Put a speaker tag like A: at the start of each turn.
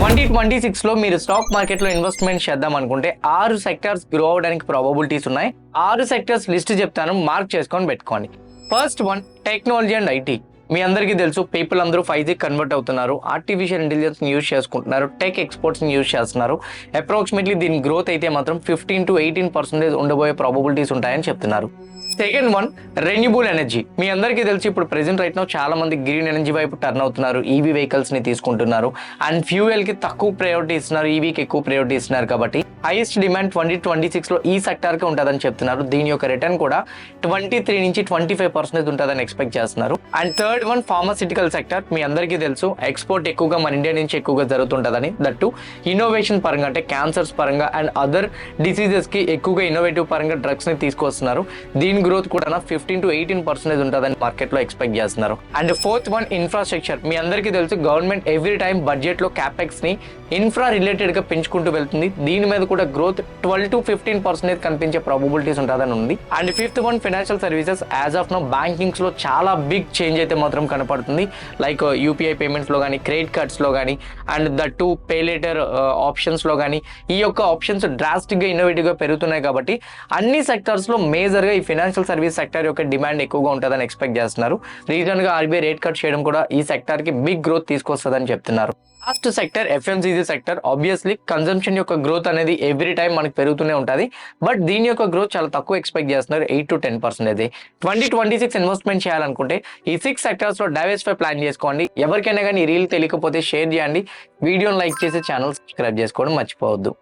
A: 2026 లో మీరు stock market లో ఇన్వెస్ట్మెంట్ చేద్దాం అనుకుంటే 6 సెక్టార్స్ గ్రో అవడానికి ప్రాబబిలిటీస్ ఉన్నాయి. 6 సెక్టార్స్ లిస్ట్ చెప్తాను, మార్క్ చేసుకొని పెట్టుకోండి. First one, technology and IT. మీ అందరికీ తెలుసు, పీపుల్ అందరూ 5G కన్వర్ట్ అవుతున్నారు, ఆర్టిఫిషియల్ ఇంటెలిజెన్స్ యూజ్ చేసుకుంటున్నారు, టెక్ ఎక్స్పోర్ట్స్ యూజ్ చేస్తున్నారు. అప్రాక్సిమేట్లీ దీని గ్రోత్ అయితే మాత్రం 15 to 18% ఉండబోయే ప్రాబబిలిటీస్ ఉంటాయని చెప్తున్నారు. Second one, renewable energy. మీ అందరికీ తెలిసి ఇప్పుడు ప్రెసెంట్ రైట్ నో చాలా మంది గ్రీన్ ఎనర్జీ వైపు టర్న్ అవుతున్నారు, ఈవీ వెహికల్స్ ని తీసుకుంటున్నారు. అండ్ ఫ్యూయల్ కి తక్కువ ప్రయారిటీ ఇస్తున్నారు, ఈవీకి ఎక్కువ ప్రయారిటీ ఇస్తున్నారు. కాబట్టి హైయెస్ట్ డిమాండ్ 2026 లో ఈ సెక్టార్ కి ఉంటుందని చెప్తున్నారు. దీని యొక్క రిటర్న్ కూడా 23 నుంచి 25% ఉంటుందని ఎక్స్పెక్ట్ చేస్తున్నారు. And third one, pharmaceutical sector. మీ అందరికీ తెలుసు ఎక్స్పోర్ట్ ఎక్కువగా మన ఇండియా నుంచి ఎక్కువగా జరుగుతుంటుందని. దట్టు ఇన్నోవేషన్ పరంగా, అంటే క్యాన్సర్స్ పరంగా అండ్ అదర్ డిసీజెస్ కి ఎక్కువగా ఇన్నోవేటివ్ పరంగా డ్రగ్స్ ని తీసుకొస్తున్నారు. దీని గ్రోత్ కూడా 15 to 18% ఉంటుందని మార్కెట్ లో ఎక్స్పెక్ట్ చేస్తున్నారు. And fourth one, infrastructure. మీ అందరికీ తెలుసు గవర్నమెంట్ ఎవ్రీ టైం బడ్జెట్ లో క్యాపెక్స్ ని ఇన్ఫ్రా రిలేటెడ్ గా పెంచుకుంటూ వెళ్తుంది. దీని మీద కూడా గ్రోత్ 12 to 15% కనిపించే ప్రాబబిలిటీస్ ఉంటుందని ఉంది. And fifth one, financial services. As of now bankings లో చాలా బిగ్ చేంజ్ అయితే మాత్రం కనపడుతుంది. లైక్ యూపీఐ పేమెంట్స్ లో కానీ, క్రెడిట్ కార్డ్స్ లో కానీ, and that pay later options లో కానీ ఈ యొక్క ఆప్షన్స్ డ్రాస్టిక్ గా ఇన్నోవేటివ్ గా పెరుగుతున్నాయి. కాబట్టి అన్ని సెక్టర్స్ లో మేజర్ గా ఈ ఫైనాన్షియల్ సర్వీస్ సెక్టర్ యొక్క డిమాండ్ ఎక్కువగా ఉంటుందని ఎక్స్పెక్ట్ చేస్తున్నారు. రీసెంట్ గా ఆర్బీఐ రేట్ కట్ చేయడం కూడా ఈ సెక్టర్ కి బిగ్ గ్రోత్ తీసుకొస్తుందని చెప్తున్నారు. Last sector FMCG sector. Obviously consumption యొక్క గ్రోత్ అనేది ఎవ్రీ టైం మనకు పెరుగుతూనే ఉంటుంది. బట్ దీని యొక్క గ్రోత్ చాలా తక్కువ ఎక్స్పెక్ట్ చేస్తున్నారు, 8 to 10%. 2026 ఇన్వెస్ట్మెంట్ చేయాలనుకుంటే ఈ 6 సెక్టర్స్ లో డైవర్సిఫై ప్లాన్ చేసుకోండి. ఎవరికైనా కానీ ఈ రీల్ తెలియకపోతే షేర్ చేయండి, వీడియోని లైక్ చేసి ఛానల్ సబ్స్క్రైబ్ చేసుకోవడం మర్చిపోవద్దు.